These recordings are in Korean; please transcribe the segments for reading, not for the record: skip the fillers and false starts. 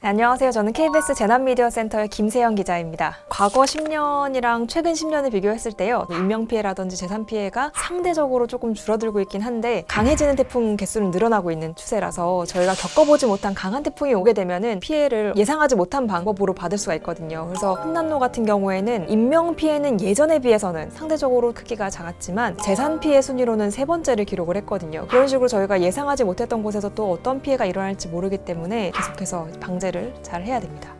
안녕하세요. 저는 KBS 재난미디어센터의 김세영 기자입니다. 과거 10년이랑 최근 10년을 비교했을 때요, 인명피해라든지 재산피해가 상대적으로 조금 줄어들고 있긴 한데 강해지는 태풍 개수는 늘어나고 있는 추세라서 저희가 겪어보지 못한 강한 태풍이 오게 되면은 피해를 예상하지 못한 방법으로 받을 수가 있거든요. 그래서 hun남로 같은 경우에는 인명피해는 예전에 비해서는 상대적으로 크기가 작았지만 재산피해 순위로는 3번째를 기록을 했거든요. 그런 식으로 저희가 예상하지 못했던 곳에서 또 어떤 피해가 일어날지 모르기 때문에 계속해서 방제를 잘 해야 됩니다.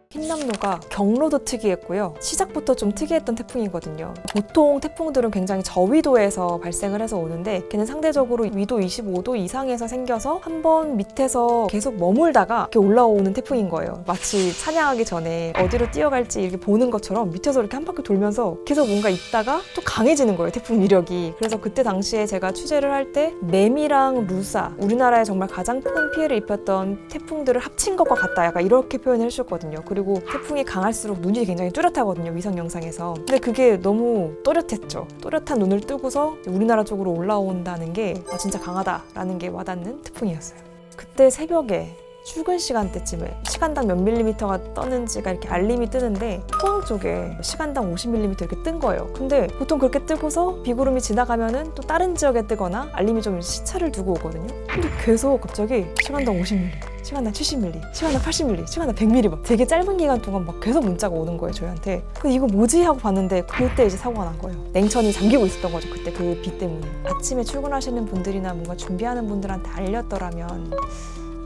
흰남노가 경로도 특이했고요. 시작부터 좀 특이했던 태풍이거든요. 보통 태풍들은 굉장히 저위도에서 발생을 해서 오는데 걔는 상대적으로 위도 25도 이상에서 생겨서 한번 밑에서 계속 머물다가 이렇게 올라오는 태풍인 거예요. 마치 사냥하기 전에 어디로 뛰어갈지 이렇게 보는 것처럼 밑에서 이렇게 한 바퀴 돌면서 계속 뭔가 있다가 또 강해지는 거예요, 태풍 위력이. 그래서 그때 당시에 제가 취재를 할 때 매미랑 루사, 우리나라에 정말 가장 큰 피해를 입혔던 태풍들을 합친 것과 같다, 약간 이렇게 표현을 해주셨거든요. 그리고 태풍이 강할수록 눈이 굉장히 뚜렷하거든요, 위성 영상에서. 근데 그게 너무 또렷했죠. 또렷한 눈을 뜨고서 우리나라 쪽으로 올라온다는 게 진짜 강하다라는 게 와닿는 태풍이었어요. 그때 새벽에 출근 시간대쯤에 시간당 몇 밀리미터가 떴는지가 이렇게 알림이 뜨는데 포항 쪽에 시간당 50mm 이렇게 뜬 거예요. 근데 보통 그렇게 뜨고서 비구름이 지나가면은 또 다른 지역에 뜨거나 알림이 좀 시차를 두고 오거든요. 근데 계속 갑자기 시간당 50mm, 시간당 70mm, 시간당 80mm, 시간당 100mm 막 되게 짧은 기간 동안 막 계속 문자가 오는 거예요, 저희한테. 근데 이거 뭐지 하고 봤는데 그때 이제 사고가 난 거예요. 냉천이 잠기고 있었던 거죠, 그때 그 비 때문에. 아침에 출근하시는 분들이나 뭔가 준비하는 분들한테 알렸더라면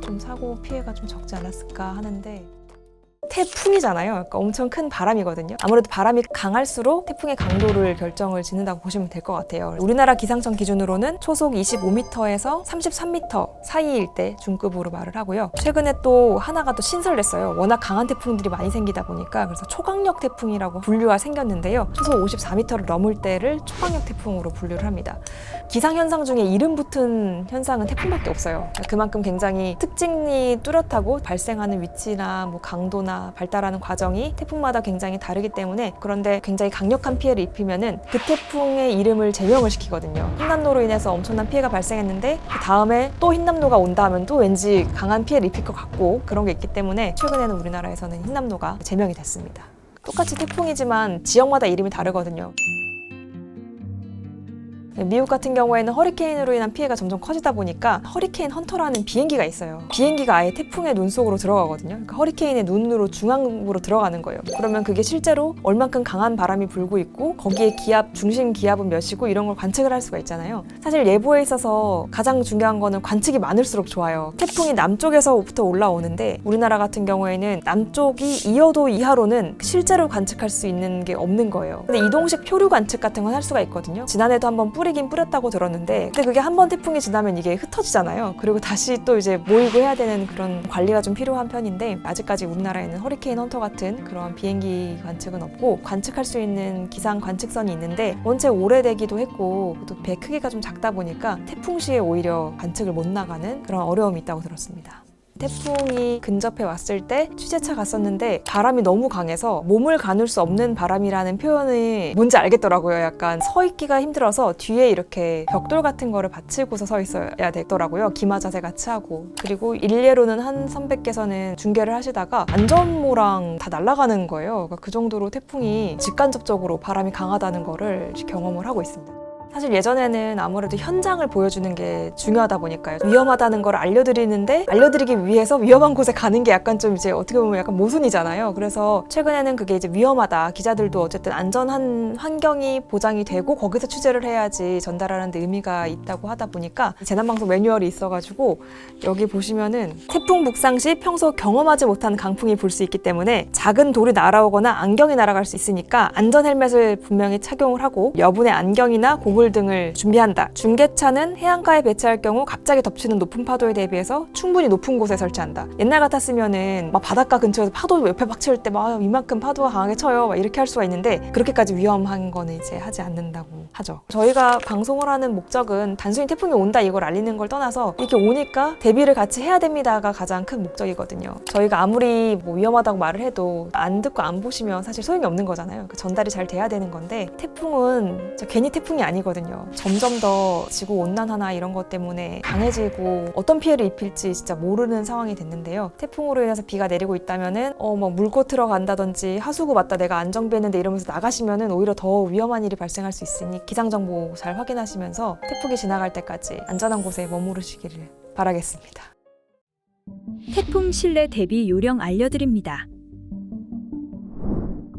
좀 사고 피해가 좀 적지 않았을까 하는데, 태풍이잖아요. 그러니까 엄청 큰 바람이거든요. 아무래도 바람이 강할수록 태풍의 강도를 결정을 짓는다고 보시면 될 것 같아요. 우리나라 기상청 기준으로는 초속 25m에서 33m 사이일 때 중급으로 말을 하고요. 최근에 또 하나가 또 신설됐어요. 워낙 강한 태풍들이 많이 생기다 보니까. 그래서 초강력 태풍이라고 분류가 생겼는데요. 초속 54m를 넘을 때를 초강력 태풍으로 분류를 합니다. 기상현상 중에 이름 붙은 현상은 태풍밖에 없어요. 그만큼 굉장히 특징이 뚜렷하고 발생하는 위치나 뭐 강도나 발달하는 과정이 태풍마다 굉장히 다르기 때문에, 그런데 굉장히 강력한 피해를 입히면은 그 태풍의 이름을 제명을 시키거든요. 흰남노로 인해서 엄청난 피해가 발생했는데 그 다음에 또 흰남노가 온다 하면 또 왠지 강한 피해를 입힐 것 같고 그런 게 있기 때문에 최근에는 우리나라에서는 흰남노가 제명이 됐습니다. 똑같이 태풍이지만 지역마다 이름이 다르거든요. 미국 같은 경우에는 허리케인으로 인한 피해가 점점 커지다 보니까 허리케인 헌터라는 비행기가 있어요. 비행기가 아예 태풍의 눈 속으로 들어가거든요. 그러니까 허리케인의 눈으로 중앙으로 들어가는 거예요. 그러면 그게 실제로 얼만큼 강한 바람이 불고 있고 거기에 기압, 중심 기압은 몇이고 이런 걸 관측을 할 수가 있잖아요. 사실 예보에 있어서 가장 중요한 거는 관측이 많을수록 좋아요. 태풍이 남쪽에서부터 올라오는데 우리나라 같은 경우에는 남쪽이 2도 이하로는 실제로 관측할 수 있는 게 없는 거예요. 근데 이동식 표류 관측 같은 건 할 수가 있거든요. 지난해도 한번 뿌리긴 뿌렸다고 들었는데, 근데 그게 한번 태풍이 지나면 이게 흩어지잖아요. 그리고 다시 또 이제 모이고 해야 되는 그런 관리가 좀 필요한 편인데, 아직까지 우리나라에는 허리케인 헌터 같은 그런 비행기 관측은 없고 관측할 수 있는 기상 관측선이 있는데 원체 오래되기도 했고 또 배 크기가 좀 작다 보니까 태풍 시에 오히려 관측을 못 나가는 그런 어려움이 있다고 들었습니다. 태풍이 근접해 왔을 때 취재차 갔었는데 바람이 너무 강해서 몸을 가눌 수 없는 바람이라는 표현이 뭔지 알겠더라고요. 약간 서 있기가 힘들어서 뒤에 이렇게 벽돌 같은 거를 받치고서 서 있어야 되더라고요. 기마 자세 같이 하고. 그리고 일례로는 한 선배께서는 중계를 하시다가 안전모랑 다 날아가는 거예요. 그러니까 그 정도로 태풍이 직간접적으로 바람이 강하다는 거를 경험을 하고 있습니다. 사실 예전에는 아무래도 현장을 보여주는 게 중요하다 보니까요. 위험하다는 걸 알려드리기 위해서 위험한 곳에 가는 게 약간 좀 이제 어떻게 보면 약간 모순이잖아요. 그래서 최근에는 그게 이제 위험하다. 기자들도 어쨌든 안전한 환경이 보장이 되고 거기서 취재를 해야지 전달하는 데 의미가 있다고 하다 보니까 재난방송 매뉴얼이 있어가지고 여기 보시면은 태풍 북상 시 평소 경험하지 못한 강풍이 불 수 있기 때문에 작은 돌이 날아오거나 안경이 날아갈 수 있으니까 안전 헬멧을 분명히 착용을 하고 여분의 안경이나 고글 등을 준비한다. 중계차는 해안가에 배치할 경우 갑자기 덮치는 높은 파도에 대비해서 충분히 높은 곳에 설치한다. 옛날 같았으면은 막 바닷가 근처에서 파도 옆에 막 칠 때 막 이만큼 파도가 강하게 쳐요, 막 이렇게 할 수가 있는데 그렇게까지 위험한 거는 이제 하지 않는다고 하죠. 저희가 방송을 하는 목적은 단순히 태풍이 온다 이걸 알리는 걸 떠나서 이렇게 오니까 대비를 같이 해야 됩니다가 가장 큰 목적이거든요. 저희가 아무리 뭐 위험하다고 말을 해도 안 듣고 안 보시면 사실 소용이 없는 거잖아요. 전달이 잘 돼야 되는 건데 태풍은 괜히 태풍이 아니거든요. 아니거든요. 점점 더 지구 온난화나 이런 것 때문에 강해지고 어떤 피해를 입힐지 진짜 모르는 상황이 됐는데요. 태풍으로 인해서 비가 내리고 있다면은 뭐 물고 들어간다든지 하수구 맞다 내가 안 정비했는데 이러면서 나가시면은 오히려 더 위험한 일이 발생할 수 있으니 기상 정보 잘 확인하시면서 태풍이 지나갈 때까지 안전한 곳에 머무르시기를 바라겠습니다. 태풍 실내 대비 요령 알려드립니다.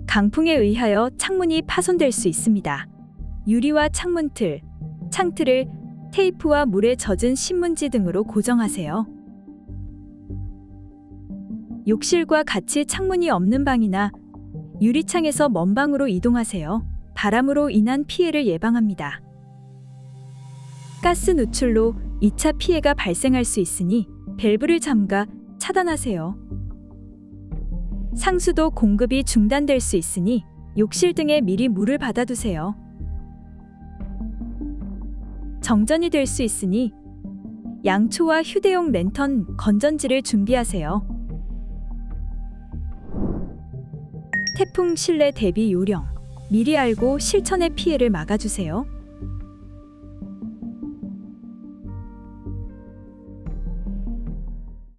강풍에 의하여 창문이 파손될 수 있습니다. 유리와 창문틀, 창틀을 테이프와 물에 젖은 신문지 등으로 고정하세요. 욕실과 같이 창문이 없는 방이나 유리창에서 먼 방으로 이동하세요. 바람으로 인한 피해를 예방합니다. 가스 누출로 2차 피해가 발생할 수 있으니 밸브를 잠가 차단하세요. 상수도 공급이 중단될 수 있으니 욕실 등에 미리 물을 받아두세요. 정전이 될 수 있으니 양초와 휴대용 랜턴, 건전지를 준비하세요. 태풍 실내 대비 요령, 미리 알고 실천의 피해를 막아주세요.